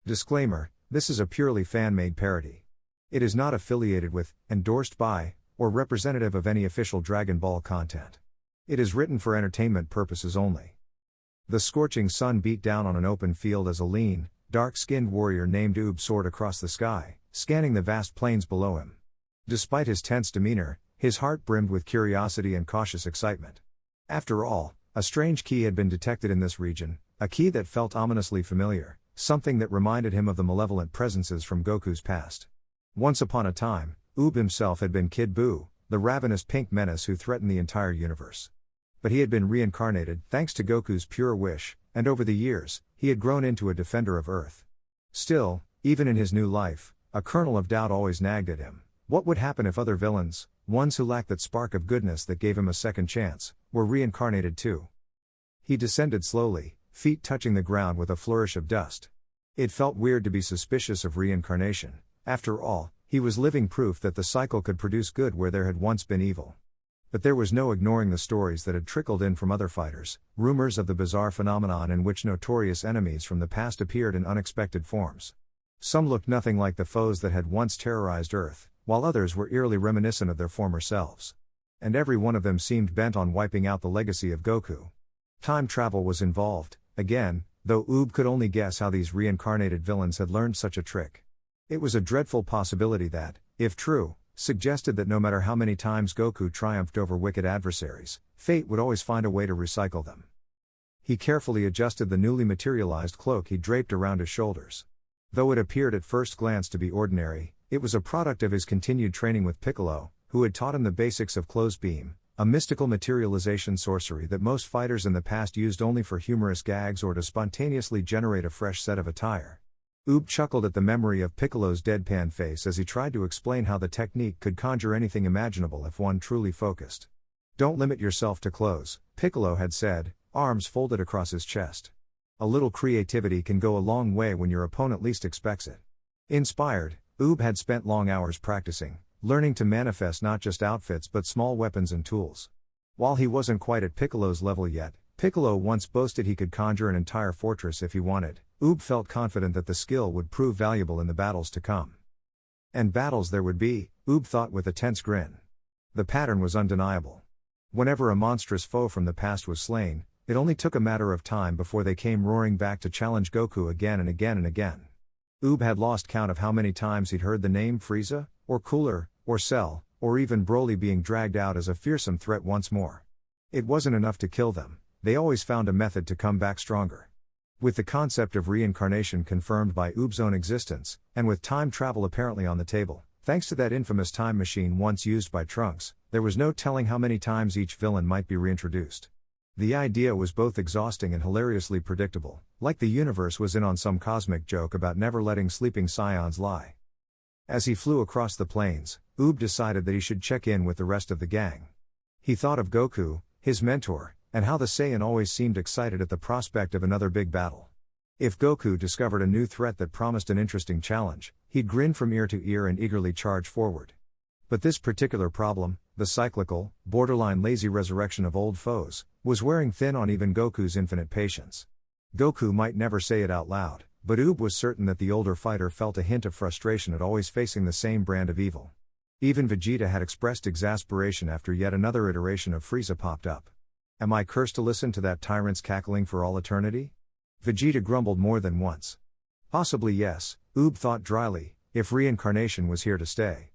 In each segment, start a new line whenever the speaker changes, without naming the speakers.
Disclaimer: this is a purely fan-made parody. It is not affiliated with, endorsed by, or representative of any official Dragon Ball content. It is written for entertainment purposes only. The scorching sun beat down on an open field as a lean, dark-skinned warrior named Oob soared across the sky, scanning the vast plains below him. Despite his tense demeanor, his heart brimmed with curiosity and cautious excitement. After all, a strange key had been detected in this region, a key that felt ominously familiar, something that reminded him of the malevolent presences from Goku's past. Once upon a time, Oob himself had been Kid Buu, the ravenous pink menace who threatened the entire universe. But he had been reincarnated thanks to Goku's pure wish, and over the years, he had grown into a defender of Earth. Still, even in his new life, a kernel of doubt always nagged at him. What would happen if other villains, ones who lacked that spark of goodness that gave him a second chance, were reincarnated too? He descended slowly, feet touching the ground with a flourish of dust. It felt weird to be suspicious of reincarnation. After all, he was living proof that the cycle could produce good where there had once been evil. But there was no ignoring the stories that had trickled in from other fighters, rumors of the bizarre phenomenon in which notorious enemies from the past appeared in unexpected forms. Some looked nothing like the foes that had once terrorized Earth, while others were eerily reminiscent of their former selves. And every one of them seemed bent on wiping out the legacy of Goku. Time travel was involved, again, though Oob could only guess how these reincarnated villains had learned such a trick. It was a dreadful possibility that, if true, suggested that no matter how many times Goku triumphed over wicked adversaries, fate would always find a way to recycle them. He carefully adjusted the newly materialized cloak he draped around his shoulders. Though it appeared at first glance to be ordinary, it was a product of his continued training with Piccolo, who had taught him the basics of clothesbeam, a mystical materialization sorcery that most fighters in the past used only for humorous gags or to spontaneously generate a fresh set of attire. Oob chuckled at the memory of Piccolo's deadpan face as he tried to explain how the technique could conjure anything imaginable if one truly focused. "Don't limit yourself to clothes," Piccolo had said, arms folded across his chest. "A little creativity can go a long way when your opponent least expects it." Inspired, Oob had spent long hours practicing, learning to manifest not just outfits but small weapons and tools. While he wasn't quite at Piccolo's level yet, Piccolo once boasted he could conjure an entire fortress if he wanted. Oob felt confident that the skill would prove valuable in the battles to come. And battles there would be, Oob thought with a tense grin. The pattern was undeniable. Whenever a monstrous foe from the past was slain, it only took a matter of time before they came roaring back to challenge Goku again and again and again. Oob had lost count of how many times he'd heard the name Frieza, or Cooler, or Cell, or even Broly being dragged out as a fearsome threat once more. It wasn't enough to kill them, they always found a method to come back stronger. With the concept of reincarnation confirmed by Oob's own existence, and with time travel apparently on the table, thanks to that infamous time machine once used by Trunks, there was no telling how many times each villain might be reintroduced. The idea was both exhausting and hilariously predictable, like the universe was in on some cosmic joke about never letting sleeping scions lie. As he flew across the plains, Oob decided that he should check in with the rest of the gang. He thought of Goku, his mentor, and how the Saiyan always seemed excited at the prospect of another big battle. If Goku discovered a new threat that promised an interesting challenge, he'd grin from ear to ear and eagerly charge forward. But this particular problem, the cyclical, borderline lazy resurrection of old foes, was wearing thin on even Goku's infinite patience. Goku might never say it out loud, but Oob was certain that the older fighter felt a hint of frustration at always facing the same brand of evil. Even Vegeta had expressed exasperation after yet another iteration of Frieza popped up. "Am I cursed to listen to that tyrant's cackling for all eternity?" Vegeta grumbled more than once. Possibly yes, Oob thought dryly, if reincarnation was here to stay.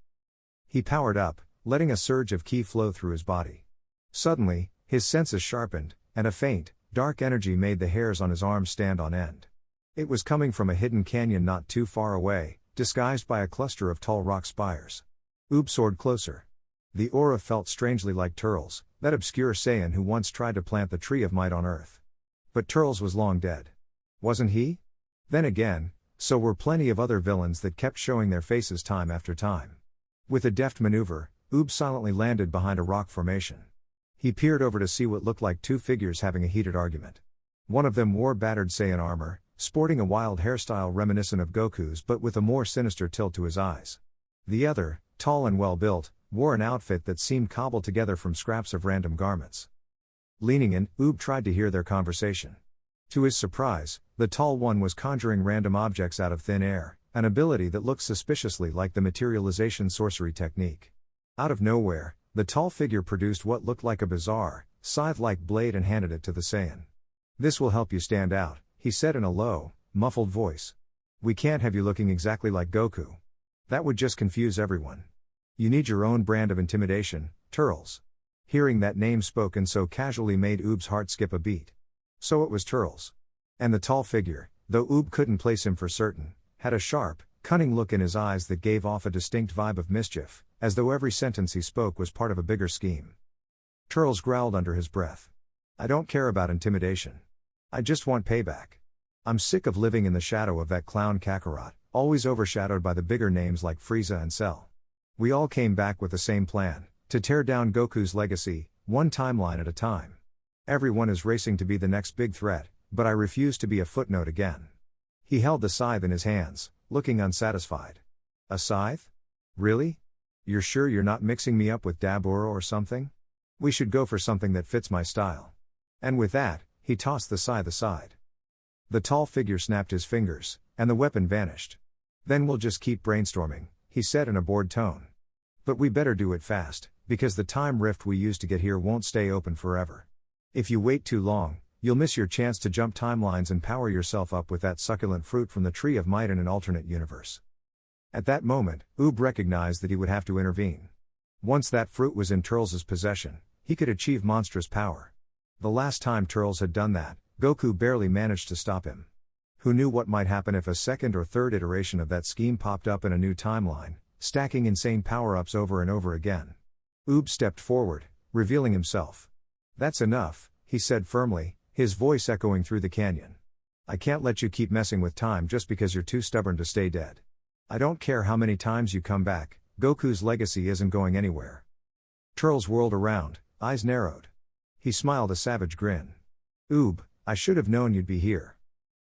He powered up, letting a surge of ki flow through his body. Suddenly, his senses sharpened, and a faint, dark energy made the hairs on his arms stand on end. It was coming from a hidden canyon not too far away, disguised by a cluster of tall rock spires. Oob soared closer. The aura felt strangely like Turles, that obscure Saiyan who once tried to plant the tree of might on Earth. But Turles was long dead. Wasn't he? Then again, so were plenty of other villains that kept showing their faces time after time. With a deft maneuver, Oob silently landed behind a rock formation. He peered over to see what looked like two figures having a heated argument. One of them wore battered Saiyan armor, sporting a wild hairstyle reminiscent of Goku's but with a more sinister tilt to his eyes. The other, tall and well-built, wore an outfit that seemed cobbled together from scraps of random garments. Leaning in, Oob tried to hear their conversation. To his surprise, the tall one was conjuring random objects out of thin air, an ability that looked suspiciously like the materialization sorcery technique. Out of nowhere, the tall figure produced what looked like a bizarre, scythe-like blade and handed it to the Saiyan. "This will help you stand out," he said in a low, muffled voice. "We can't have you looking exactly like Goku. That would just confuse everyone. You need your own brand of intimidation, Turles." Hearing that name spoken so casually made Oob's heart skip a beat. So it was Turles. And the tall figure, though Oob couldn't place him for certain, had a sharp, cunning look in his eyes that gave off a distinct vibe of mischief, as though every sentence he spoke was part of a bigger scheme. Turles growled under his breath. "I don't care about intimidation. I just want payback. I'm sick of living in the shadow of that clown Kakarot, always overshadowed by the bigger names like Frieza and Cell. We all came back with the same plan, to tear down Goku's legacy, one timeline at a time. Everyone is racing to be the next big threat, but I refuse to be a footnote again." He held the scythe in his hands, looking unsatisfied. "A scythe? Really? You're sure you're not mixing me up with Dabura or something? We should go for something that fits my style." And with that, he tossed the scythe aside. The tall figure snapped his fingers, and the weapon vanished. "Then we'll just keep brainstorming," he said in a bored tone. "But we better do it fast, because the time rift we used to get here won't stay open forever. If you wait too long, you'll miss your chance to jump timelines and power yourself up with that succulent fruit from the Tree of Might in an alternate universe." At that moment, Oob recognized that he would have to intervene. Once that fruit was in Turles' possession, he could achieve monstrous power. The last time Turles had done that, Goku barely managed to stop him. Who knew what might happen if a second or third iteration of that scheme popped up in a new timeline, stacking insane power-ups over and over again. Oob stepped forward, revealing himself. "That's enough," he said firmly, his voice echoing through the canyon. "I can't let you keep messing with time just because you're too stubborn to stay dead. I don't care how many times you come back, Goku's legacy isn't going anywhere." Turles whirled around, eyes narrowed. He smiled a savage grin. "Oob, I should have known you'd be here.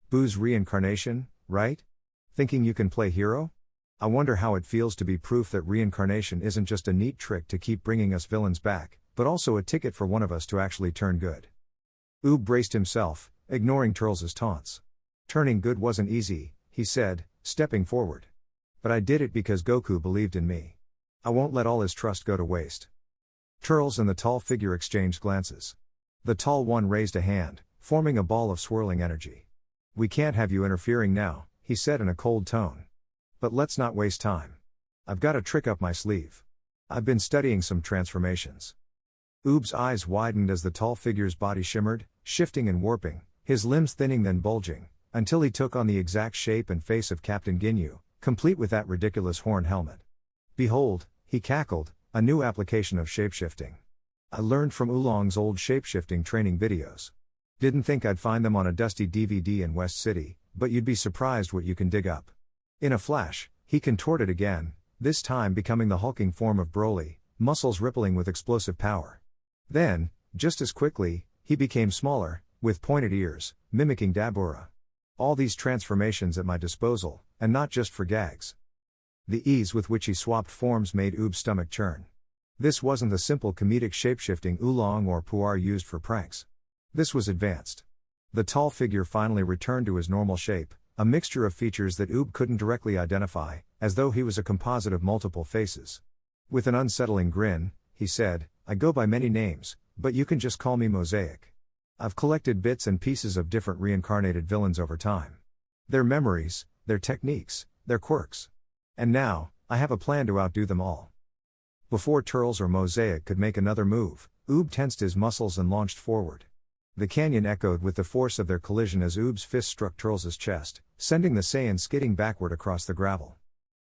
Boo's reincarnation, right? Thinking you can play hero? I wonder how it feels to be proof that reincarnation isn't just a neat trick to keep bringing us villains back, but also a ticket for one of us to actually turn good." Oob braced himself, ignoring Turles' taunts. "Turning good wasn't easy," he said, stepping forward. "But I did it because Goku believed in me. I won't let all his trust go to waste." Turles and the tall figure exchanged glances. The tall one raised a hand, forming a ball of swirling energy. "We can't have you interfering now," he said in a cold tone. "But let's not waste time. I've got a trick up my sleeve. I've been studying some transformations." Oob's eyes widened as the tall figure's body shimmered, shifting and warping, his limbs thinning then bulging, until he took on the exact shape and face of Captain Ginyu, complete with that ridiculous horn helmet. "Behold," he cackled, "a new application of shapeshifting. I learned from Oolong's old shapeshifting training videos. Didn't think I'd find them on a dusty DVD in West City, but you'd be surprised what you can dig up." In a flash, he contorted again, this time becoming the hulking form of Broly, muscles rippling with explosive power. Then, just as quickly, he became smaller, with pointed ears, mimicking Dabura. All these transformations at my disposal, and not just for gags. The ease with which he swapped forms made Oob's stomach churn. This wasn't the simple comedic shapeshifting Oolong or Puar used for pranks. This was advanced. The tall figure finally returned to his normal shape, a mixture of features that Oob couldn't directly identify, as though he was a composite of multiple faces. With an unsettling grin, he said, "I go by many names, but you can just call me Mosaic. I've collected bits and pieces of different reincarnated villains over time. Their memories, their techniques, their quirks. And now, I have a plan to outdo them all." Before Turles or Mosaic could make another move, Oob tensed his muscles and launched forward. The canyon echoed with the force of their collision as Oob's fist struck Turles' chest, sending the Saiyan skidding backward across the gravel.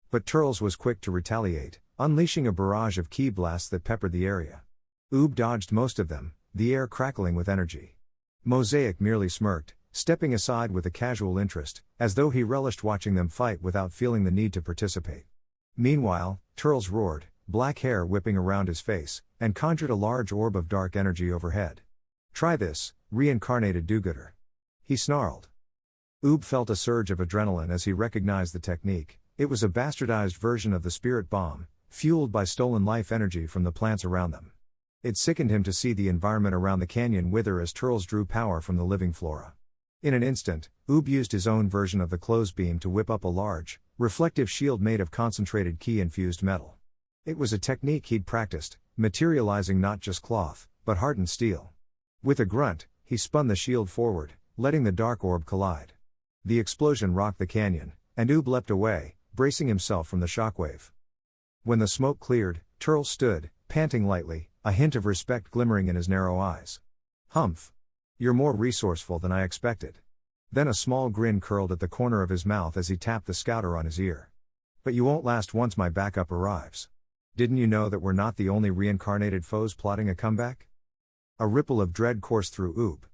But Turles was quick to retaliate, unleashing a barrage of ki blasts that peppered the area. Oob dodged most of them, the air crackling with energy. Mosaic merely smirked, stepping aside with a casual interest, as though he relished watching them fight without feeling the need to participate. Meanwhile, Turles roared, black hair whipping around his face, and conjured a large orb of dark energy overhead. "Try this, reincarnated do-gooder," he snarled. Oob felt a surge of adrenaline as he recognized the technique. It was a bastardized version of the spirit bomb, fueled by stolen life energy from the plants around them. It sickened him to see the environment around the canyon wither as Turles drew power from the living flora. In an instant, Oob used his own version of the clothes beam to whip up a large, reflective shield made of concentrated key-infused metal. It was a technique he'd practiced, materializing not just cloth, but hardened steel. With a grunt, he spun the shield forward, letting the dark orb collide. The explosion rocked the canyon, and Oob leapt away, bracing himself from the shockwave. When the smoke cleared, Turles stood, panting lightly, a hint of respect glimmering in his narrow eyes. "Humph. You're more resourceful than I expected." Then a small grin curled at the corner of his mouth as he tapped the scouter on his ear. "But you won't last once my backup arrives. Didn't you know that we're not the only reincarnated foes plotting a comeback?" A ripple of dread coursed through Oob.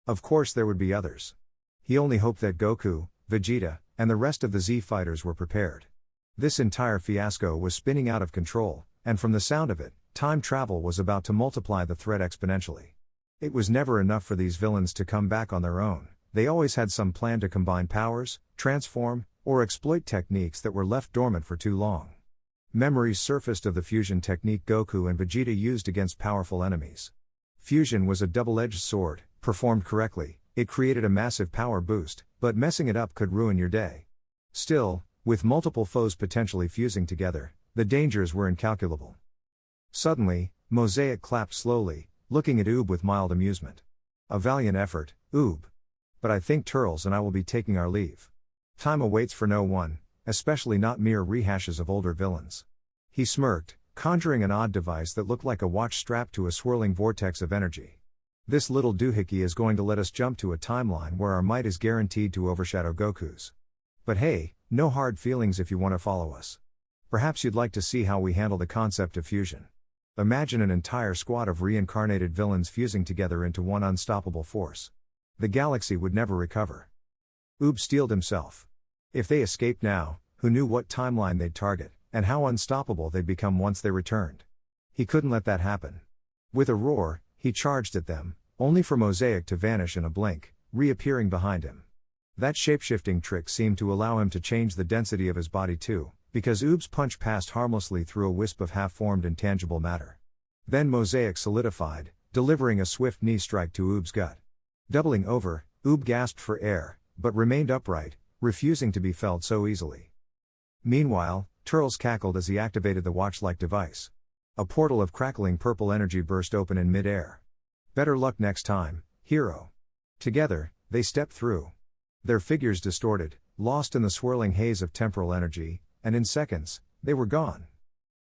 Of course there would be others. He only hoped that Goku, Vegeta, and the rest of the Z fighters were prepared. This entire fiasco was spinning out of control, and from the sound of it, time travel was about to multiply the threat exponentially. It was never enough for these villains to come back on their own. They always had some plan to combine powers, transform, or exploit techniques that were left dormant for too long. Memories surfaced of the fusion technique Goku and Vegeta used against powerful enemies. Fusion was a double-edged sword. Performed correctly, it created a massive power boost, but messing it up could ruin your day. Still, with multiple foes potentially fusing together, the dangers were incalculable. Suddenly, Mosaic clapped slowly, looking at Oob with mild amusement. "A valiant effort, Oob. But I think Turles and I will be taking our leave. Time awaits for no one, especially not mere rehashes of older villains." He smirked, conjuring an odd device that looked like a watch strapped to a swirling vortex of energy. "This little doohickey is going to let us jump to a timeline where our might is guaranteed to overshadow Goku's. But hey, no hard feelings if you want to follow us. Perhaps you'd like to see how we handle the concept of fusion. Imagine an entire squad of reincarnated villains fusing together into one unstoppable force. The galaxy would never recover." Oob steeled himself. If they escaped now, who knew what timeline they'd target, and how unstoppable they'd become once they returned? He couldn't let that happen. With a roar, he charged at them, only for Mosaic to vanish in a blink, reappearing behind him. That shapeshifting trick seemed to allow him to change the density of his body too, because Oob's punch passed harmlessly through a wisp of half-formed intangible matter. Then Mosaic solidified, delivering a swift knee strike to Oob's gut. Doubling over, Oob gasped for air, but remained upright, refusing to be felled so easily. Meanwhile, Turles cackled as he activated the watch-like device. A portal of crackling purple energy burst open in mid-air. "Better luck next time, hero." Together, they stepped through. Their figures distorted, lost in the swirling haze of temporal energy, and in seconds, they were gone.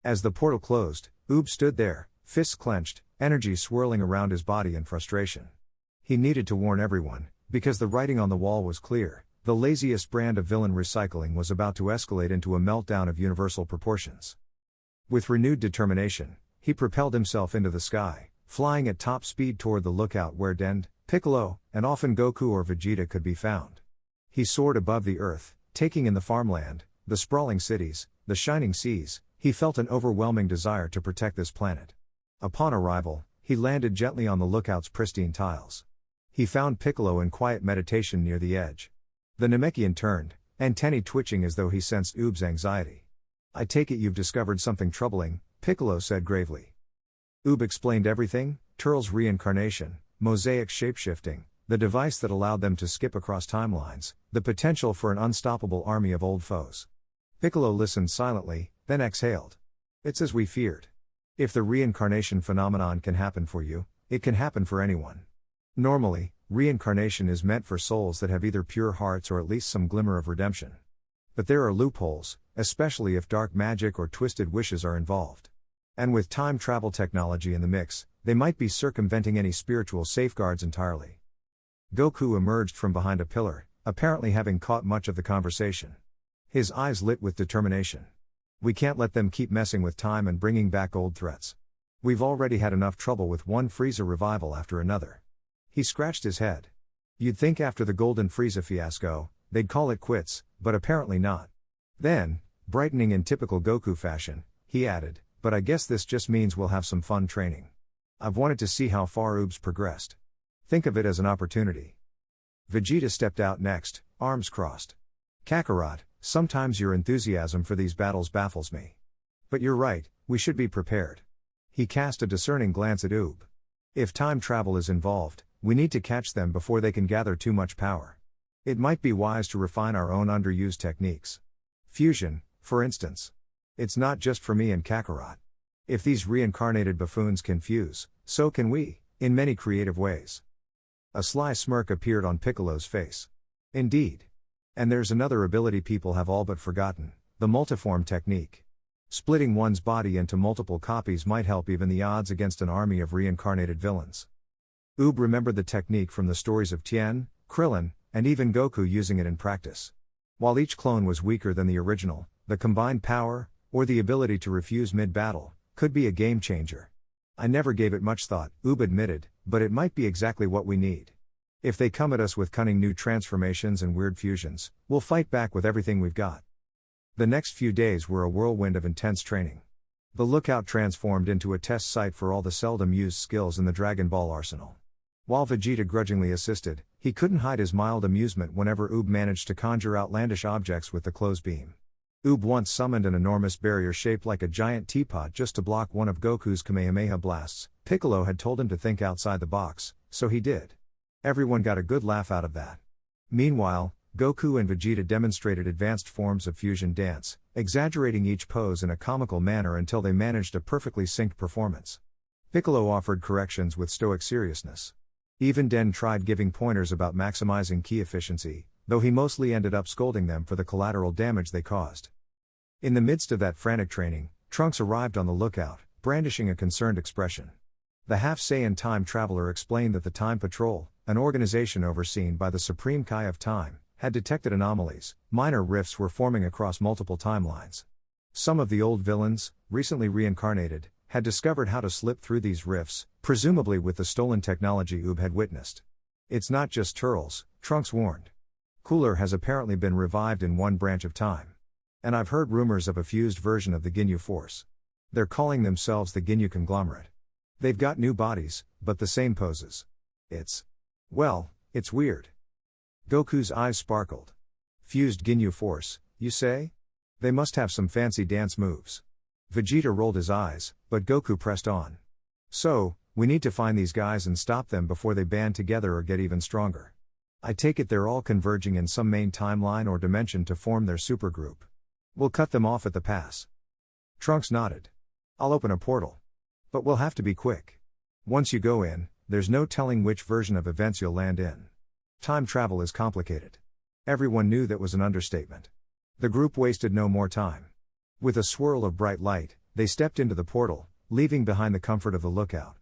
As the portal closed, Oob stood there, fists clenched, energy swirling around his body in frustration. He needed to warn everyone, because the writing on the wall was clear. The laziest brand of villain recycling was about to escalate into a meltdown of universal proportions. With renewed determination, he propelled himself into the sky, flying at top speed toward the lookout where Dend, Piccolo, and often Goku or Vegeta could be found. He soared above the earth, taking in the farmland, the sprawling cities, the shining seas. He felt an overwhelming desire to protect this planet. Upon arrival, he landed gently on the lookout's pristine tiles. He found Piccolo in quiet meditation near the edge. The Namekian turned, antennae twitching as though he sensed Oob's anxiety. "I take it you've discovered something troubling," Piccolo said gravely. Oob explained everything: Turles' reincarnation, Mosaic's shapeshifting, the device that allowed them to skip across timelines, the potential for an unstoppable army of old foes. Piccolo listened silently, then exhaled. "It's as we feared. If the reincarnation phenomenon can happen for you, it can happen for anyone. Normally, reincarnation is meant for souls that have either pure hearts or at least some glimmer of redemption. But there are loopholes, especially if dark magic or twisted wishes are involved. And with time travel technology in the mix, they might be circumventing any spiritual safeguards entirely." Goku emerged from behind a pillar, apparently having caught much of the conversation. His eyes lit with determination. "We can't let them keep messing with time and bringing back old threats. We've already had enough trouble with one Frieza revival after another." He scratched his head. You'd think after the Golden Frieza fiasco, they'd call it quits, but apparently not. Then, brightening in typical Goku fashion, he added, "But I guess this just means we'll have some fun training. I've wanted to see how far Oob's progressed. Think of it as an opportunity." Vegeta stepped out next, arms crossed. "Kakarot, sometimes your enthusiasm for these battles baffles me. But you're right, we should be prepared." He cast a discerning glance at Oob. "If time travel is involved, we need to catch them before they can gather too much power. It might be wise to refine our own underused techniques. Fusion, for instance. It's not just for me and Kakarot. If these reincarnated buffoons can fuse, so can we, in many creative ways. A sly smirk appeared on Piccolo's face. Indeed. And there's another ability people have all but forgotten, the multiform technique. Splitting one's body into multiple copies might help even the odds against an army of reincarnated villains. Oob remembered the technique from the stories of Tien, Krillin, and even Goku using it in practice. While each clone was weaker than the original, the combined power, or the ability to refuse mid-battle, could be a game changer. I never gave it much thought, Oob admitted, but it might be exactly what we need. If they come at us with cunning new transformations and weird fusions, we'll fight back with everything we've got. The next few days were a whirlwind of intense training. The lookout transformed into a test site for all the seldom used skills in the Dragon Ball arsenal. While Vegeta grudgingly assisted, he couldn't hide his mild amusement whenever Oob managed to conjure outlandish objects with the close beam. Oob once summoned an enormous barrier shaped like a giant teapot just to block one of Goku's Kamehameha blasts. Piccolo had told him to think outside the box, so he did. Everyone got a good laugh out of that. Meanwhile, Goku and Vegeta demonstrated advanced forms of fusion dance, exaggerating each pose in a comical manner until they managed a perfectly synced performance. Piccolo offered corrections with stoic seriousness. Even Den tried giving pointers about maximizing ki efficiency, though he mostly ended up scolding them for the collateral damage they caused. In the midst of that frantic training, Trunks arrived on the lookout, brandishing a concerned expression. The half-Saiyan time traveler explained that the Time Patrol, an organization overseen by the Supreme Kai of Time, had detected anomalies. Minor rifts were forming across multiple timelines. Some of the old villains, recently reincarnated, had discovered how to slip through these rifts, presumably with the stolen technology Oob had witnessed. It's not just Turles, Trunks warned. Cooler has apparently been revived in one branch of time. And I've heard rumors of a fused version of the Ginyu Force. They're calling themselves the Ginyu Conglomerate. They've got new bodies, but the same poses. It's weird. Goku's eyes sparkled. Fused Ginyu Force, you say? They must have some fancy dance moves. Vegeta rolled his eyes, but Goku pressed on. So, we need to find these guys and stop them before they band together or get even stronger. I take it they're all converging in some main timeline or dimension to form their supergroup. We'll cut them off at the pass. Trunks nodded. I'll open a portal. But we'll have to be quick. Once you go in, there's no telling which version of events you'll land in. Time travel is complicated. Everyone knew that was an understatement. The group wasted no more time. With a swirl of bright light, they stepped into the portal, leaving behind the comfort of the lookout.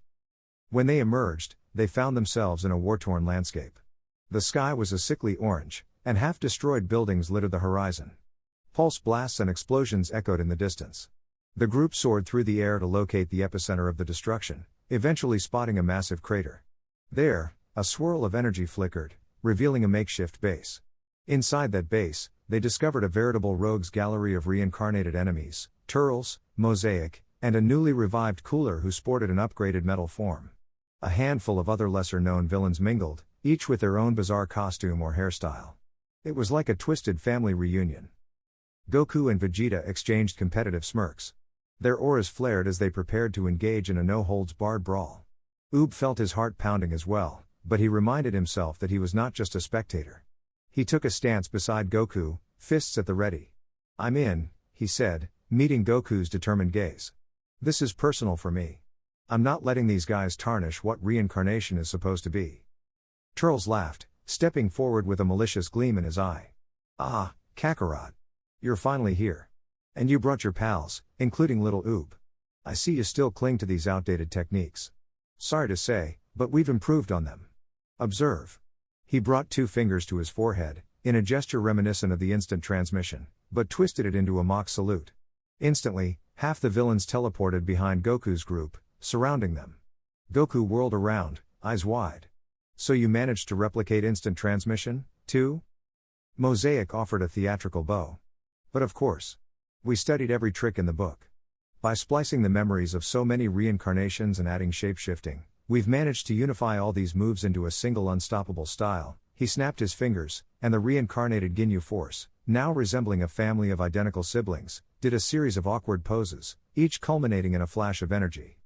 When they emerged, they found themselves in a war-torn landscape. The sky was a sickly orange, and half-destroyed buildings littered the horizon. Pulse blasts and explosions echoed in the distance. The group soared through the air to locate the epicenter of the destruction, eventually spotting a massive crater. There, a swirl of energy flickered, revealing a makeshift base. Inside that base, they discovered a veritable rogues gallery of reincarnated enemies, Turles, Mosaic, and a newly revived Cooler who sported an upgraded metal form. A handful of other lesser-known villains mingled, each with their own bizarre costume or hairstyle. It was like a twisted family reunion. Goku and Vegeta exchanged competitive smirks. Their auras flared as they prepared to engage in a no-holds-barred brawl. Oob felt his heart pounding as well, but he reminded himself that he was not just a spectator. He took a stance beside Goku, fists at the ready. I'm in, he said, meeting Goku's determined gaze. This is personal for me. I'm not letting these guys tarnish what reincarnation is supposed to be. Turles laughed, stepping forward with a malicious gleam in his eye. Ah, Kakarot. You're finally here. And you brought your pals, including little Oob. I see you still cling to these outdated techniques. Sorry to say, but we've improved on them. Observe. He brought 2 fingers to his forehead, in a gesture reminiscent of the instant transmission, but twisted it into a mock salute. Instantly, half the villains teleported behind Goku's group, surrounding them. Goku whirled around, eyes wide. So you managed to replicate instant transmission, too? Mosaic offered a theatrical bow. But of course. We studied every trick in the book. By splicing the memories of so many reincarnations and adding shape-shifting, we've managed to unify all these moves into a single unstoppable style. He snapped his fingers, and the reincarnated Ginyu Force, now resembling a family of identical siblings, did a series of awkward poses, each culminating in a flash of energy.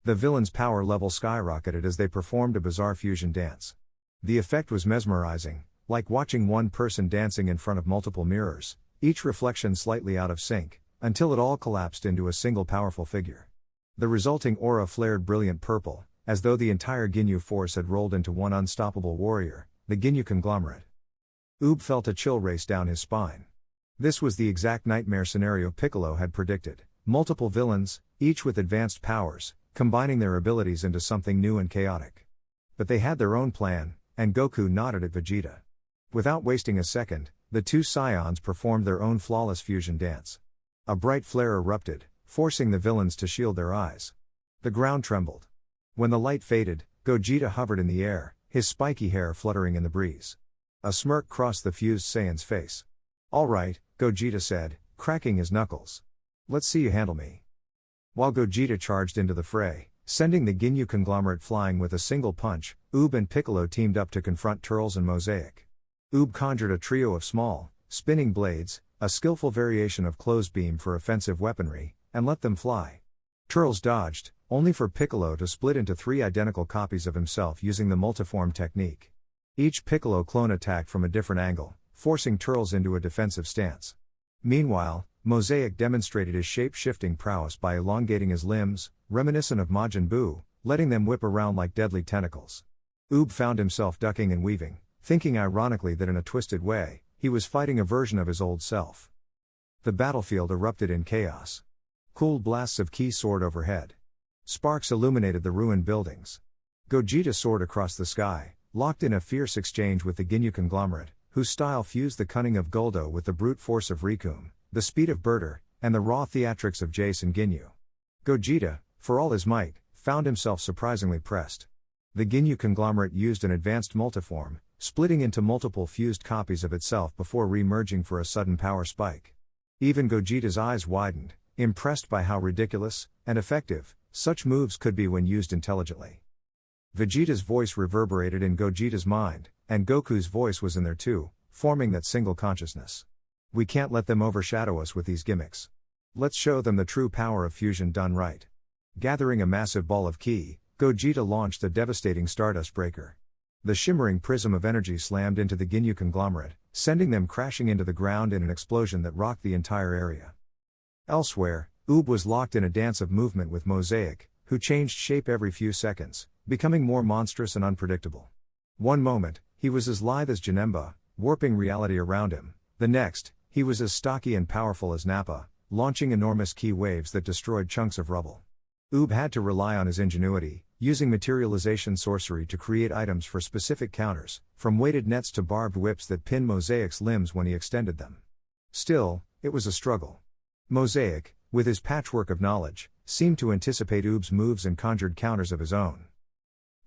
The villains' power level skyrocketed as they performed a bizarre fusion dance. The effect was mesmerizing, like watching one person dancing in front of multiple mirrors, each reflection slightly out of sync, until it all collapsed into a single powerful figure. The resulting aura flared brilliant purple, as though the entire Ginyu force had rolled into one unstoppable warrior, the Ginyu conglomerate. Oob felt a chill race down his spine. This was the exact nightmare scenario Piccolo had predicted: multiple villains, each with advanced powers, combining their abilities into something new and chaotic. But they had their own plan, and Goku nodded at Vegeta. Without wasting a second, the two scions performed their own flawless fusion dance. A bright flare erupted, forcing the villains to shield their eyes. The ground trembled. When the light faded, Gogeta hovered in the air, his spiky hair fluttering in the breeze. A smirk crossed the fused Saiyan's face. "All right," Gogeta said, cracking his knuckles. "Let's see you handle me." While Gogeta charged into the fray, sending the Ginyu conglomerate flying with a single punch, Oob and Piccolo teamed up to confront Turles and Mosaic. Oob conjured a trio of small, spinning blades, a skillful variation of closed beam for offensive weaponry, and let them fly. Turles dodged, only for Piccolo to split into 3 identical copies of himself using the multiform technique. Each Piccolo clone attacked from a different angle, forcing Turles into a defensive stance. Meanwhile, Mosaic demonstrated his shape-shifting prowess by elongating his limbs, reminiscent of Majin Buu, letting them whip around like deadly tentacles. Oob found himself ducking and weaving, thinking ironically that in a twisted way, he was fighting a version of his old self. The battlefield erupted in chaos. Cooled blasts of ki soared overhead. Sparks illuminated the ruined buildings. Gogeta soared across the sky, locked in a fierce exchange with the Ginyu conglomerate, whose style fused the cunning of Guldo with the brute force of Rikum, the speed of Berter, and the raw theatrics of Jace and Ginyu. Gogeta, for all his might, found himself surprisingly pressed. The Ginyu conglomerate used an advanced multiform, splitting into multiple fused copies of itself before re-merging for a sudden power spike. Even Gogeta's eyes widened, impressed by how ridiculous, and effective, such moves could be when used intelligently. Vegeta's voice reverberated in Gogeta's mind, and Goku's voice was in there too, forming that single consciousness. "We can't let them overshadow us with these gimmicks. Let's show them the true power of fusion done right." Gathering a massive ball of ki, Gogeta launched a devastating Stardust Breaker. The shimmering prism of energy slammed into the Ginyu conglomerate, sending them crashing into the ground in an explosion that rocked the entire area. Elsewhere, Oob was locked in a dance of movement with Mosaic, who changed shape every few seconds, becoming more monstrous and unpredictable. One moment, he was as lithe as Janemba, warping reality around him. The next, he was as stocky and powerful as Nappa, launching enormous ki waves that destroyed chunks of rubble. Oob had to rely on his ingenuity, using materialization sorcery to create items for specific counters, from weighted nets to barbed whips that pinned Mosaic's limbs when he extended them. Still, it was a struggle. Mosaic, with his patchwork of knowledge, seemed to anticipate Oob's moves and conjured counters of his own.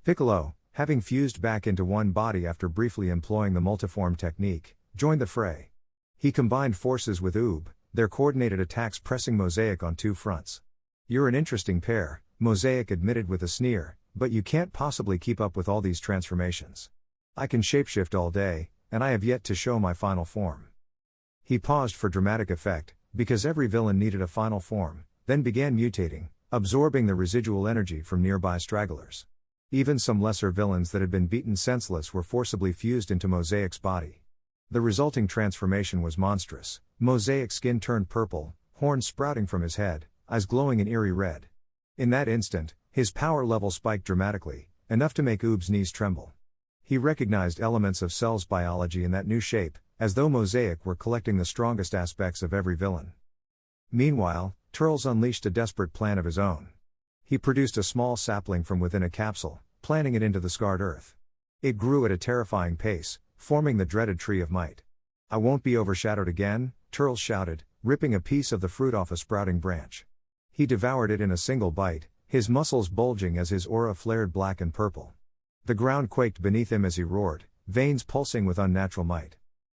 Piccolo, having fused back into one body after briefly employing the multiform technique, joined the fray. He combined forces with Oob, their coordinated attacks pressing Mosaic on 2 fronts. "You're an interesting pair," Mosaic admitted with a sneer, "but you can't possibly keep up with all these transformations. I can shapeshift all day, and I have yet to show my final form." He paused for dramatic effect, because every villain needed a final form, then began mutating, absorbing the residual energy from nearby stragglers. Even some lesser villains that had been beaten senseless were forcibly fused into Mosaic's body. The resulting transformation was monstrous. Mosaic's skin turned purple, horns sprouting from his head, eyes glowing an eerie red. In that instant, his power level spiked dramatically, enough to make Oob's knees tremble. He recognized elements of Cell's biology in that new shape, as though Mosaic were collecting the strongest aspects of every villain. Meanwhile, Turles unleashed a desperate plan of his own. He produced a small sapling from within a capsule, planting it into the scarred earth. It grew at a terrifying pace, forming the dreaded Tree of Might. "I won't be overshadowed again," Turles shouted, ripping a piece of the fruit off a sprouting branch. He devoured it in a single bite, his muscles bulging as his aura flared black and purple. The ground quaked beneath him as he roared, veins pulsing with unnatural might.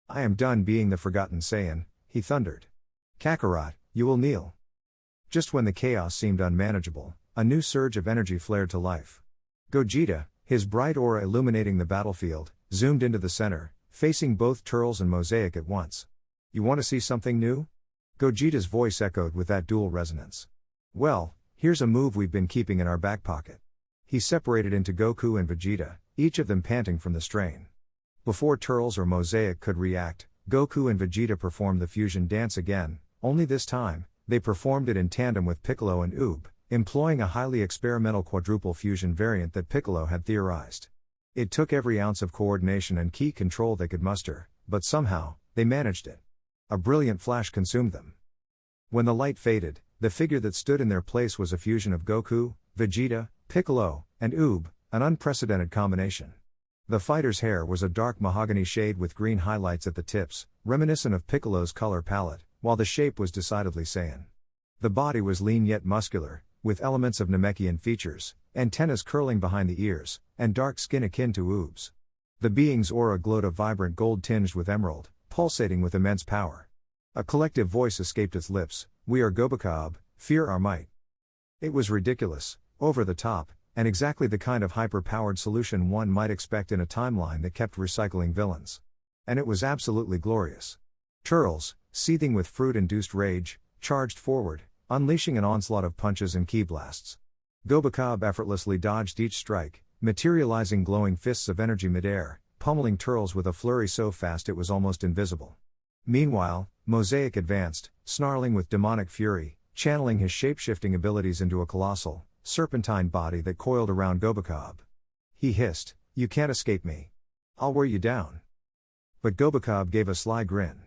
"I am done being the Forgotten Saiyan," he thundered. "Kakarot, you will kneel." Just when the chaos seemed unmanageable, a new surge of energy flared to life. Gogeta, his bright aura illuminating the battlefield, zoomed into the center, facing both Turles and Mosaic at once. "You want to see something new?" Gogeta's voice echoed with that dual resonance. "Well, here's a move we've been keeping in our back pocket." He separated into Goku and Vegeta, each of them panting from the strain. Before Turles or Mosaic could react, Goku and Vegeta performed the fusion dance again, only this time, they performed it in tandem with Piccolo and Oob, employing a highly experimental quadruple fusion variant that Piccolo had theorized. It took every ounce of coordination and key control they could muster, but somehow, they managed it. A brilliant flash consumed them. When the light faded, the figure that stood in their place was a fusion of Goku, Vegeta, Piccolo, and Oob, an unprecedented combination. The fighter's hair was a dark mahogany shade with green highlights at the tips, reminiscent of Piccolo's color palette, while the shape was decidedly Saiyan. The body was lean yet muscular, with elements of Namekian features, antennas curling behind the ears, and dark skin akin to Oob's. The being's aura glowed a vibrant gold tinged with emerald, pulsating with immense power. A collective voice escaped its lips: "We are Gobekab, fear our might." It was ridiculous, over the top, and exactly the kind of hyper-powered solution one might expect in a timeline that kept recycling villains. And it was absolutely glorious. Turles, seething with fruit-induced rage, charged forward, unleashing an onslaught of punches and ki blasts. Gobekab effortlessly dodged each strike, materializing glowing fists of energy midair, pummeling Turles with a flurry so fast it was almost invisible. Meanwhile, Mosaic advanced, snarling with demonic fury, channeling his shape-shifting abilities into a colossal, serpentine body that coiled around Gobekab. He hissed, "You can't escape me. I'll wear you down." But Gobekab gave a sly grin.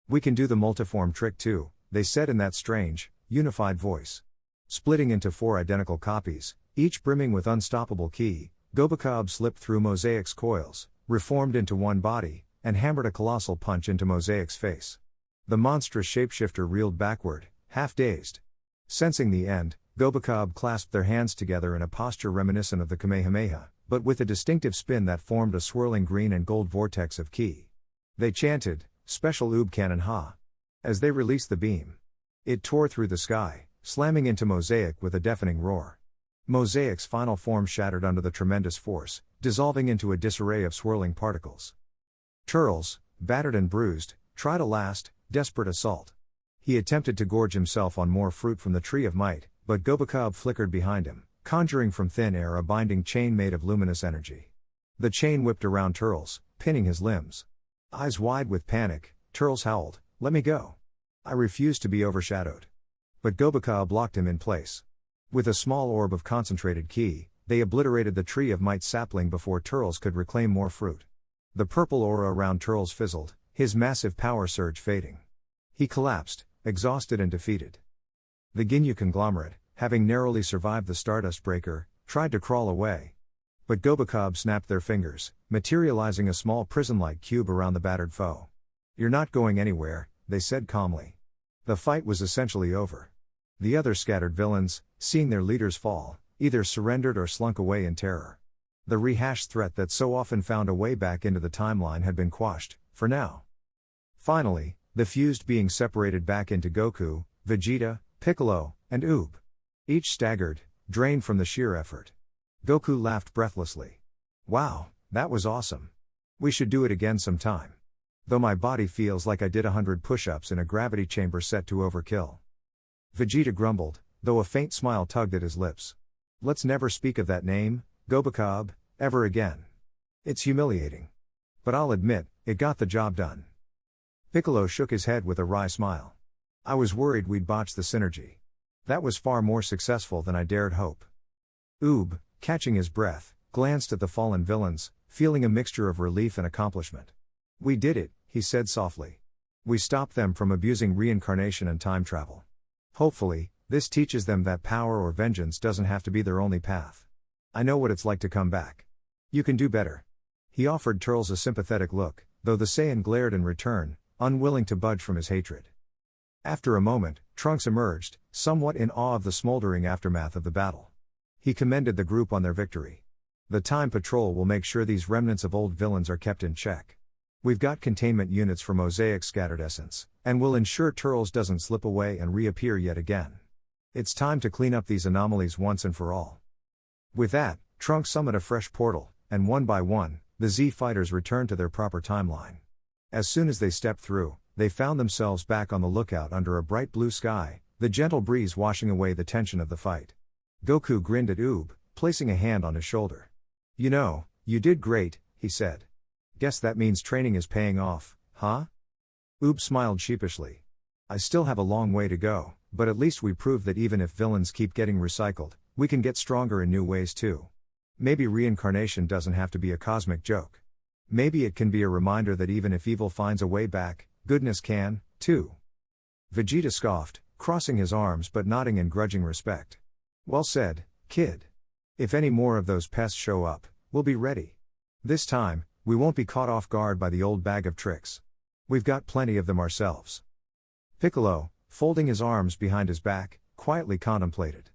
"We can do the multiform trick too," they said in that strange, unified voice. Splitting into 4 identical copies, each brimming with unstoppable ki, Gobekab slipped through Mosaic's coils, reformed into one body, and hammered a colossal punch into Mosaic's face. The monstrous shapeshifter reeled backward, half dazed. Sensing the end, Gobekab clasped their hands together in a posture reminiscent of the Kamehameha, but with a distinctive spin that formed a swirling green and gold vortex of ki. They chanted, "Special Oob Cannon Ha!" as they released the beam. It tore through the sky, slamming into Mosaic with a deafening roar. Mosaic's final form shattered under the tremendous force, dissolving into a disarray of swirling particles. Turles, battered and bruised, tried a last, desperate assault. He attempted to gorge himself on more fruit from the Tree of Might, but Gobekab flickered behind him, conjuring from thin air a binding chain made of luminous energy. The chain whipped around Turles, pinning his limbs. Eyes wide with panic, Turles howled, "Let me go. I refuse to be overshadowed." But Gobekab locked him in place. With a small orb of concentrated ki, they obliterated the Tree of Might sapling before Turles could reclaim more fruit. The purple aura around Turles fizzled, his massive power surge fading. He collapsed, exhausted and defeated. The Ginyu conglomerate, having narrowly survived the Stardust Breaker, tried to crawl away. But Gobekab snapped their fingers, materializing a small prison-like cube around the battered foe. "You're not going anywhere," they said calmly. The fight was essentially over. The other scattered villains, seeing their leaders fall, either surrendered or slunk away in terror. The rehashed threat that so often found a way back into the timeline had been quashed, for now. Finally, the fused beings separated back into Goku, Vegeta, Piccolo, and Oob. Each staggered, drained from the sheer effort. Goku laughed breathlessly. "Wow, that was awesome. We should do it again sometime. Though my body feels like I did 100 push-ups in a gravity chamber set to overkill." Vegeta grumbled, though a faint smile tugged at his lips. "Let's never speak of that name, Gobekab, ever again. It's humiliating. But I'll admit, it got the job done." Piccolo shook his head with a wry smile. "I was worried we'd botch the synergy. That was far more successful than I dared hope." Oob, catching his breath, glanced at the fallen villains, feeling a mixture of relief and accomplishment. "We did it," he said softly. "We stopped them from abusing reincarnation and time travel. Hopefully, this teaches them that power or vengeance doesn't have to be their only path. I know what it's like to come back. You can do better." He offered Turles a sympathetic look, though the Saiyan glared in return, unwilling to budge from his hatred. After a moment, Trunks emerged, somewhat in awe of the smoldering aftermath of the battle. He commended the group on their victory. "The Time Patrol will make sure these remnants of old villains are kept in check. We've got containment units for Mosaic's scattered essence, and we'll ensure Turles doesn't slip away and reappear yet again. It's time to clean up these anomalies once and for all." With that, Trunks summoned a fresh portal, and one by one, the Z fighters returned to their proper timeline. As soon as they stepped through, they found themselves back on the lookout under a bright blue sky, the gentle breeze washing away the tension of the fight. Goku grinned at Oob, placing a hand on his shoulder. "You know, you did great," he said. Guess that means training is paying off, huh? Oob smiled sheepishly. I still have a long way to go, but at least we proved that even if villains keep getting recycled, we can get stronger in new ways too. Maybe reincarnation doesn't have to be a cosmic joke. Maybe it can be a reminder that even if evil finds a way back, goodness can, too. Vegeta scoffed, crossing his arms but nodding in grudging respect. Well said, kid. If any more of those pests show up, we'll be ready. This time, we won't be caught off guard by the old bag of tricks. We've got plenty of them ourselves. Piccolo, folding his arms behind his back, quietly contemplated.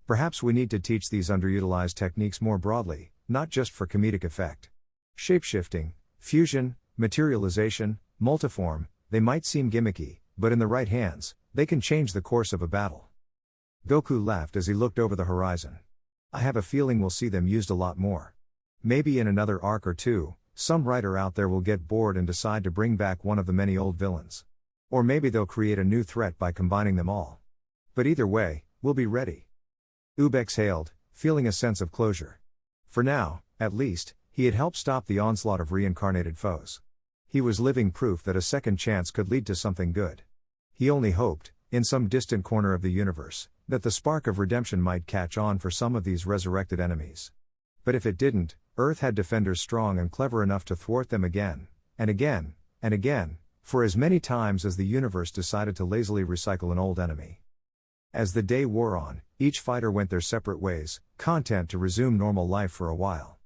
Perhaps we need to teach these underutilized techniques more broadly, not just for comedic effect. Shapeshifting, fusion, materialization, multiform, they might seem gimmicky, but in the right hands, they can change the course of a battle. Goku laughed as he looked over the horizon. I have a feeling we'll see them used a lot more. Maybe in another arc or two, some writer out there will get bored and decide to bring back one of the many old villains. Or maybe they'll create a new threat by combining them all. But either way, we'll be ready. Oob exhaled, feeling a sense of closure. For now, at least, he had helped stop the onslaught of reincarnated foes. He was living proof that a second chance could lead to something good. He only hoped, in some distant corner of the universe, that the spark of redemption might catch on for some of these resurrected enemies. But if it didn't, Earth had defenders strong and clever enough to thwart them again, and again, and again, for as many times as the universe decided to lazily recycle an old enemy. As the day wore on, each fighter went their separate ways, content to resume normal life for a while.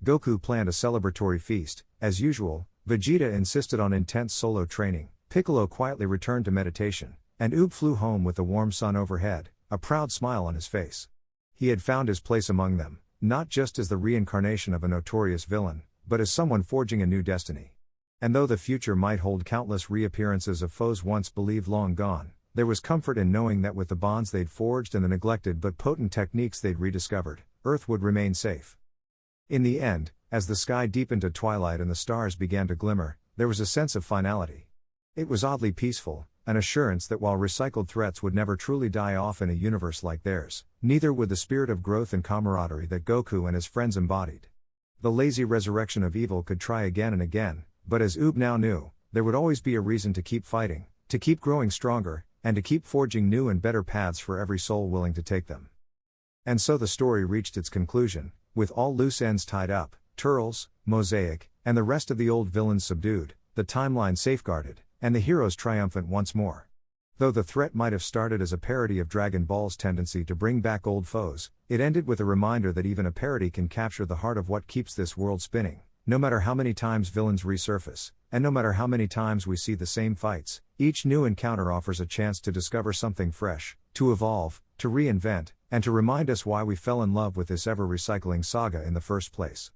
Goku planned a celebratory feast, as usual. Vegeta insisted on intense solo training, Piccolo quietly returned to meditation, and Oob flew home with the warm sun overhead, a proud smile on his face. He had found his place among them, not just as the reincarnation of a notorious villain, but as someone forging a new destiny. And though the future might hold countless reappearances of foes once believed long gone, there was comfort in knowing that with the bonds they'd forged and the neglected but potent techniques they'd rediscovered, Earth would remain safe. In the end, as the sky deepened to twilight and the stars began to glimmer, there was a sense of finality. It was oddly peaceful, an assurance that while recycled threats would never truly die off in a universe like theirs, neither would the spirit of growth and camaraderie that Goku and his friends embodied. The lazy resurrection of evil could try again and again, but as Oob now knew, there would always be a reason to keep fighting, to keep growing stronger, and to keep forging new and better paths for every soul willing to take them. And so the story reached its conclusion, with all loose ends tied up, Turles, Mosaic, and the rest of the old villains subdued, the timeline safeguarded, and the heroes triumphant once more. Though the threat might have started as a parody of Dragon Ball's tendency to bring back old foes, it ended with a reminder that even a parody can capture the heart of what keeps this world spinning. No matter how many times villains resurface, and no matter how many times we see the same fights, each new encounter offers a chance to discover something fresh, to evolve, to reinvent, and to remind us why we fell in love with this ever-recycling saga in the first place.